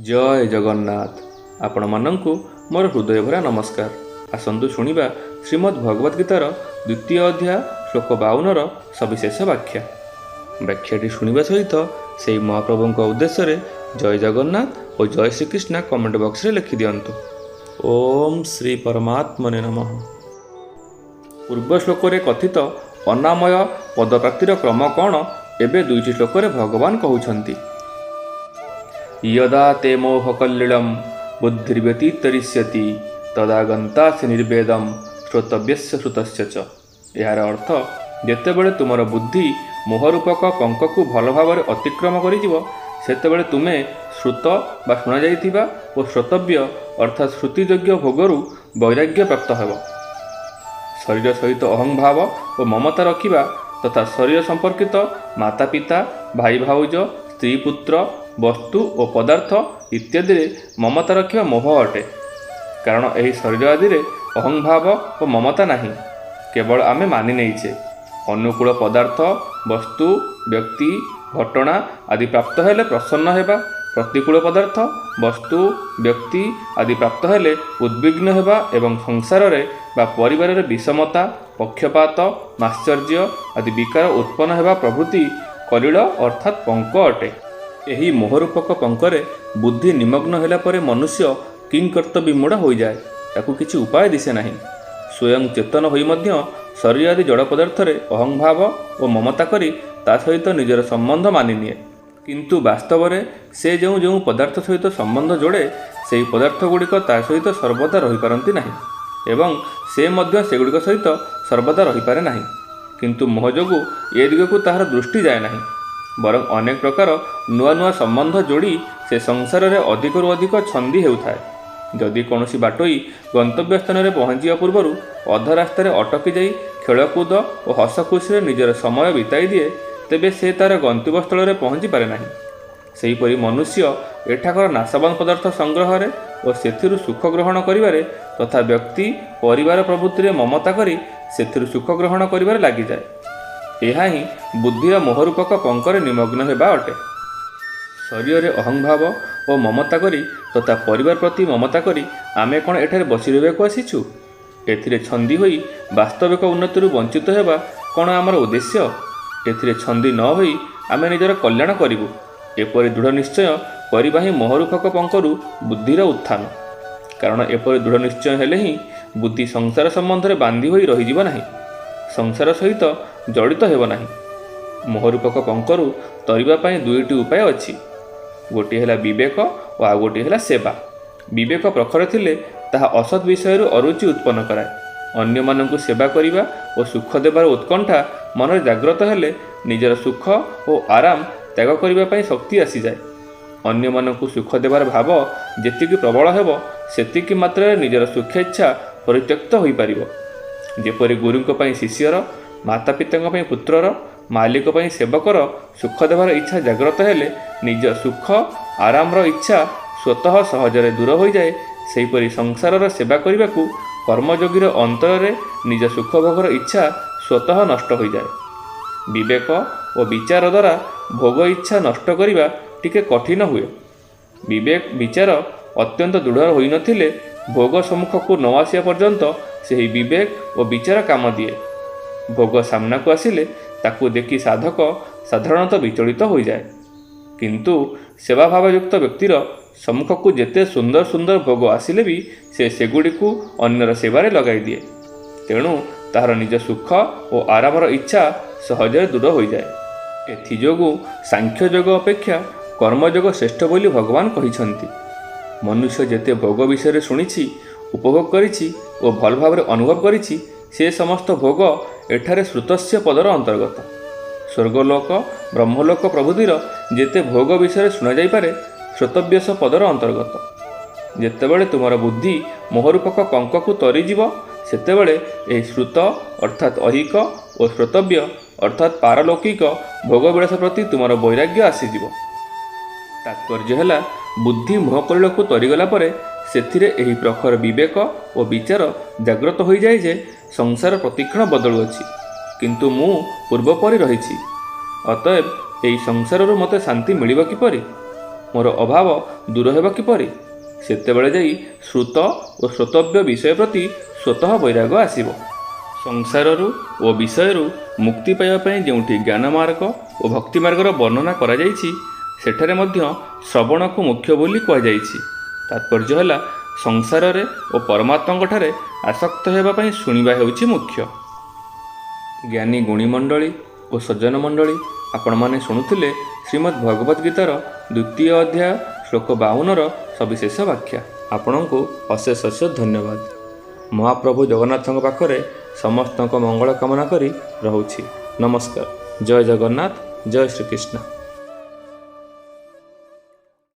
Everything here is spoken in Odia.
ଜୟ ଜଗନ୍ନାଥ। ଆପଣମାନଙ୍କୁ ମୋର ହୃଦୟ ଭରା ନମସ୍କାର। ଆସନ୍ତୁ ଶୁଣିବା ଶ୍ରୀମଦ୍ ଭଗବତ୍ ଗୀତାର ଦ୍ୱିତୀୟ ଅଧ୍ୟାୟ ଶ୍ଲୋକ 52ର ସବିଶେଷ ବ୍ୟାଖ୍ୟା। ବ୍ୟାଖ୍ୟାଟି ଶୁଣିବା ସହିତ ସେହି ମହାପ୍ରଭୁଙ୍କ ଉଦ୍ଦେଶ୍ୟରେ ଜୟ ଜଗନ୍ନାଥ ଓ ଜୟ ଶ୍ରୀକୃଷ୍ଣ କମେଣ୍ଟ ବକ୍ସରେ ଲେଖିଦିଅନ୍ତୁ। ଓମ୍ ଶ୍ରୀ ପରମାତ୍ମନେ ନମଃ। ପୂର୍ବ ଶ୍ଲୋକରେ କଥିତ ଅନାମୟ ପଦପ୍ରାପ୍ତିର କ୍ରମ କ'ଣ ଏବେ ଦୁଇଟି ଶ୍ଲୋକରେ ଭଗବାନ କହୁଛନ୍ତି। यदा ते मोहकल्लिलं बुद्धिर्व्यतितरिष्यति तदा गन्तासि निर्वेदं श्रोतव्यस्य श्रुतस्य च। ଏହାର ଅର୍ଥ, ଯେତେବେଳେ ତୁମର ବୁଦ୍ଧି ମୋହରୂପକ ପଙ୍କକୁ ଭଲ ଭାବରେ ଅତିକ୍ରମ କରିଯିବ, ସେତେବେଳେ ତୁମେ ଶ୍ରୁତ ବା ଶୁଣାଯାଇଥିବା ଓ ଶ୍ରୋତବ୍ୟ ଅର୍ଥାତ୍ ଶ୍ରୁତିଯୋଗ୍ୟ ଭୋଗରୁ ବୈରାଗ୍ୟ ପ୍ରାପ୍ତ ହେବ। ଶରୀର ସହିତ ଅହଂଭାବ ଓ ମମତା ରଖିବା ତଥା ଶରୀର ସମ୍ପର୍କିତ ମାତା ପିତା, ଭାଇ ଭାଉଜ, ସ୍ତ୍ରୀ ପୁତ୍ର, ବସ୍ତୁ ଓ ପଦାର୍ଥ ଇତ୍ୟାଦିରେ ମମତା ରଖିବା ମୋହ ଅଟେ। କାରଣ ଏହି ଶରୀର ଆଦିରେ ଅହଂଭାବ ଓ ମମତା ନାହିଁ, କେବଳ ଆମେ ମାନି ନେଇଛେ। ଅନୁକୂଳ ପଦାର୍ଥ, ବସ୍ତୁ, ବ୍ୟକ୍ତି, ଘଟଣା ଆଦି ପ୍ରାପ୍ତ ହେଲେ ପ୍ରସନ୍ନ ହେବା, ପ୍ରତିକୂଳ ପଦାର୍ଥ, ବସ୍ତୁ, ବ୍ୟକ୍ତି ଆଦି ପ୍ରାପ୍ତ ହେଲେ ଉଦ୍ବିଗ୍ନ ହେବା ଏବଂ ସଂସାରରେ ବା ପରିବାରରେ ବିଷମତା, ପକ୍ଷପାତ, ମାଶ୍ଚର୍ଯ୍ୟ ଆଦି ବିକାର ଉତ୍ପନ୍ନ ହେବା ପ୍ରଭୃତି କଲିଳ ଅର୍ଥାତ୍ ପଙ୍କ ଅଟେ। ଏହି ମୋହରୂପକ ପଙ୍କରେ ବୁଦ୍ଧି ନିମଗ୍ନ ହେଲା ପରେ ମନୁଷ୍ୟ କିଂକର୍ତ୍ତବିମୂଢ଼ ହୋଇଯାଏ। ତାକୁ କିଛି ଉପାୟ ଦିଶେ ନାହିଁ। ସ୍ୱୟଂ ଚେତନ ହୋଇ ମଧ୍ୟ ଶରୀର ଆଦି ଜଡ଼ ପଦାର୍ଥରେ ଅହଂଭାବ ଓ ମମତା କରି ତା ସହିତ ନିଜର ସମ୍ବନ୍ଧ ମାନିନିଏ। କିନ୍ତୁ ବାସ୍ତବରେ ସେ ଯେଉଁ ଯେଉଁ ପଦାର୍ଥ ସହିତ ସମ୍ବନ୍ଧ ଯୋଡ଼େ, ସେହି ପଦାର୍ଥ ଗୁଡ଼ିକ ତା ସହିତ ସର୍ବଦା ରହିପାରନ୍ତି ନାହିଁ ଏବଂ ସେ ମଧ୍ୟ ସେଗୁଡ଼ିକ ସହିତ ସର୍ବଦା ରହିପାରେ ନାହିଁ। କିନ୍ତୁ ମୋହ ଯୋଗୁଁ ଏ ଦିଗକୁ ତାହାର ଦୃଷ୍ଟି ଯାଏ ନାହିଁ, ବରଂ ଅନେକ ପ୍ରକାର ନୂଆ ନୂଆ ସମ୍ବନ୍ଧ ଯୋଡ଼ି ସେ ସଂସାରରେ ଅଧିକରୁ ଅଧିକ ଛନ୍ଦି ହେଉଥାଏ। ଯଦି କୌଣସି ବାଟୋଇ ଗନ୍ତବ୍ୟ ସ୍ଥାନରେ ପହଞ୍ଚିବା ପୂର୍ବରୁ ଅଧ ରାସ୍ତାରେ ଅଟକି ଯାଇ ଖେଳକୁଦ ଓ ହସଖୁସିରେ ନିଜର ସମୟ ବିତାଇ ଦିଏ, ତେବେ ସେ ତା'ର ଗନ୍ତବ୍ୟସ୍ଥଳରେ ପହଞ୍ଚିପାରେ ନାହିଁ। ସେହିପରି ମନୁଷ୍ୟ ଏଠାକାର ନାଶବାନ ପଦାର୍ଥ ସଂଗ୍ରହରେ ଓ ସେଥିରୁ ସୁଖ ଗ୍ରହଣ କରିବାରେ ତଥା ବ୍ୟକ୍ତି, ପରିବାର ପ୍ରଭୃତିରେ ମମତା କରି ସେଥିରୁ ସୁଖ ଗ୍ରହଣ କରିବାରେ ଲାଗିଯାଏ। ଏହା ହିଁ ବୁଦ୍ଧିର ମୋହରୂପକ ପଙ୍କରେ ନିମଗ୍ନ ହେବା ଅଟେ। ଶରୀରରେ ଅହଂଭାବ ଓ ମମତା କରି ତଥା ପରିବାର ପ୍ରତି ମମତା କରି ଆମେ କ'ଣ ଏଠାରେ ବସି ରହିବାକୁ ଆସିଛୁ? ଏଥିରେ ଛନ୍ଦି ହୋଇ ବାସ୍ତବିକ ଉନ୍ନତିରୁ ବଞ୍ଚିତ ହେବା କ'ଣ ଆମର ଉଦ୍ଦେଶ୍ୟ? ଏଥିରେ ଛନ୍ଦି ନ ହୋଇ ଆମେ ନିଜର କଲ୍ୟାଣ କରିବୁ, ଏପରି ଦୃଢ଼ ନିଶ୍ଚୟ କରିବା ହିଁ ମୋହରୂପକ ପଙ୍କରୁ ବୁଦ୍ଧିର ଉତ୍ଥାନ। କାରଣ ଏପରି ଦୃଢ଼ ନିଶ୍ଚୟ ହେଲେ ହିଁ ବୁଦ୍ଧି ସଂସାର ସମ୍ବନ୍ଧରେ ବାନ୍ଧି ହୋଇ ରହିଯିବ ନାହିଁ, ସଂସାର ସହିତ ଜଡ଼ିତ ହେବ ନାହିଁ। ମୋହରୂପକ ପଙ୍କରୁ ତରିବା ପାଇଁ ଦୁଇଟି ଉପାୟ ଅଛି। ଗୋଟିଏ ହେଲା ବିବେକ ଓ ଆଉ ଗୋଟିଏ ହେଲା ସେବା। ବିବେକ ପ୍ରଖର ଥିଲେ ତାହା ଅସତ୍ ବିଷୟରୁ ଅରୁଚି ଉତ୍ପନ୍ନ କରାଏ। ଅନ୍ୟମାନଙ୍କୁ ସେବା କରିବା ଓ ସୁଖ ଦେବାର ଉତ୍କଣ୍ଠା ମନରେ ଜାଗ୍ରତ ହେଲେ ନିଜର ସୁଖ ଓ ଆରାମ ତ୍ୟାଗ କରିବା ପାଇଁ ଶକ୍ତି ଆସିଯାଏ। ଅନ୍ୟମାନଙ୍କୁ ସୁଖ ଦେବାର ଭାବ ଯେତିକି ପ୍ରବଳ ହେବ, ସେତିକି ମାତ୍ରାରେ ନିଜର ସୁଖେଚ୍ଛା ପରିତ୍ୟକ୍ତ ହୋଇପାରିବ। ଯେପରି ଗୁରୁଙ୍କ ପାଇଁ ଶିଷ୍ୟର, ମାତା ପିତାଙ୍କ ପାଇଁ ପୁତ୍ରର, ମାଲିକ ପାଇଁ ସେବକର ସୁଖ ଦେବାର ଇଚ୍ଛା ଜାଗ୍ରତ ହେଲେ ନିଜ ସୁଖ ଆରାମର ଇଚ୍ଛା ସ୍ୱତଃ ସହଜରେ ଦୂର ହୋଇଯାଏ, ସେହିପରି ସଂସାରର ସେବା କରିବାକୁ କର୍ମଯୋଗୀର ଅନ୍ତରରେ ନିଜ ସୁଖ ଭୋଗର ଇଚ୍ଛା ସ୍ୱତଃ ନଷ୍ଟ ହୋଇଯାଏ। ବିବେକ ଓ ବିଚାର ଦ୍ୱାରା ଭୋଗ ଇଚ୍ଛା ନଷ୍ଟ କରିବା ଟିକେ କଠିନ ହୁଏ। ବିବେକ ବିଚାର ଅତ୍ୟନ୍ତ ଦୃଢ଼ ହୋଇନଥିଲେ ଭୋଗ ସମ୍ମୁଖକୁ ନ ଆସିବା ପର୍ଯ୍ୟନ୍ତ ସେହି ବିବେକ ଓ ବିଚାର କାମ ଦିଏ। ଭୋଗ ସାମ୍ନାକୁ ଆସିଲେ ତାକୁ ଦେଖି ସାଧକ ସାଧାରଣତଃ ବିଚଳିତ ହୋଇଯାଏ। କିନ୍ତୁ ସେବାଭାବଯୁକ୍ତ ବ୍ୟକ୍ତିର ସମ୍ମୁଖକୁ ଯେତେ ସୁନ୍ଦର ସୁନ୍ଦର ଭୋଗ ଆସିଲେ ବି ସେ ସେଗୁଡ଼ିକୁ ଅନ୍ୟର ସେବାରେ ଲଗାଇ ଦିଏ। ତେଣୁ ତାହାର ନିଜ ସୁଖ ଓ ଆରାମର ଇଚ୍ଛା ସହଜରେ ଦୂର ହୋଇଯାଏ। ଏଥିଯୋଗୁଁ ସାଂଖ୍ୟଯୋଗ ଅପେକ୍ଷା କର୍ମଯୋଗ ଶ୍ରେଷ୍ଠ ବୋଲି ଭଗବାନ କହିଛନ୍ତି। ମନୁଷ୍ୟ ଯେତେ ଭୋଗ ବିଷୟରେ ଶୁଣିଛି, ଉପଭୋଗ କରିଛି ଓ ଭଲ ଭାବରେ ଅନୁଭବ କରିଛି, ସେ ସମସ୍ତ ଭୋଗ ଏଠାରେ ଶ୍ରୁତସ୍ୟ ପଦର ଅନ୍ତର୍ଗତ। ସ୍ୱର୍ଗଲୋକ, ବ୍ରହ୍ମଲୋକ ପ୍ରଭୃତିର ଯେତେ ଭୋଗ ବିଷୟରେ ଶୁଣାଯାଇପାରେ, ଶ୍ରୋତବ୍ୟସ ପଦର ଅନ୍ତର୍ଗତ। ଯେତେବେଳେ ତୁମର ବୁଦ୍ଧି ମୋହରୂପକ ପଙ୍କକୁ ତରିଯିବ, ସେତେବେଳେ ଏହି ଶ୍ରୁତ ଅର୍ଥାତ୍ ଐହିକ ଓ ଶ୍ରୋତବ୍ୟ ଅର୍ଥାତ୍ ପାରଲୌକିକ ଭୋଗବିଳାସ ପ୍ରତି ତୁମର ବୈରାଗ୍ୟ ଆସିଯିବ। ତାତ୍ପର୍ଯ୍ୟ ହେଲା, ବୁଦ୍ଧି ମୋହକଳିଳକୁ ତରିଗଲା ପରେ ସେଥିରେ ଏହି ପ୍ରଖର ବିବେକ ଓ ବିଚାର ଜାଗ୍ରତ ହୋଇଯାଏ ଯେ ସଂସାର ପ୍ରତିକ୍ଷଣ ବଦଳୁଅଛି, କିନ୍ତୁ ମୁଁ ପୂର୍ବପରି ରହିଛି। ଅତଏବ ଏହି ସଂସାରରୁ ମୋତେ ଶାନ୍ତି ମିଳିବ କିପରି? ମୋର ଅଭାବ ଦୂର ହେବ କିପରି? ସେତେବେଳେ ଯାଇ ଶ୍ରୁତ ଓ ଶ୍ରୋତବ୍ୟ ବିଷୟ ପ୍ରତି ସ୍ୱତଃ ବୈରାଗ ଆସିବ। ସଂସାରରୁ ଓ ବିଷୟରୁ ମୁକ୍ତି ପାଇବା ପାଇଁ ଯେଉଁଠି ଜ୍ଞାନ ମାର୍ଗ ଓ ଭକ୍ତି ମାର୍ଗର ବର୍ଣ୍ଣନା କରାଯାଇଛି, ସେଠାରେ ମଧ୍ୟ ଶ୍ରବଣକୁ ମୁଖ୍ୟ ବୋଲି କୁହାଯାଇଛି। ତାତ୍ପର୍ଯ୍ୟ ହେଲା, ସଂସାରରେ ଓ ପରମାତ୍ମାଙ୍କଠାରେ ଆସକ୍ତ ହେବା ପାଇଁ ଶୁଣିବା ହେଉଛି ମୁଖ୍ୟ। ଜ୍ଞାନୀ ଗୁଣୀ ମଣ୍ଡଳୀ ଓ ସଜ୍ଜନ ମଣ୍ଡଳୀ, ଆପଣମାନେ ଶୁଣୁଥିଲେ ଶ୍ରୀମଦ୍ ଭଗବତ ଗୀତାର 2ୟ ଅଧ୍ୟାୟ ଶ୍ଲୋକ 52ର ସବିଶେଷ ବ୍ୟାଖ୍ୟା। ଆପଣଙ୍କୁ ଅଶେଷ ଅଶେଷ ଧନ୍ୟବାଦ। ମହାପ୍ରଭୁ ଜଗନ୍ନାଥଙ୍କ ପାଖରେ ସମସ୍ତଙ୍କ ମଙ୍ଗଳ କାମନା କରି ରହୁଛି। ନମସ୍କାର। ଜୟ ଜଗନ୍ନାଥ। ଜୟ ଶ୍ରୀକୃଷ୍ଣ।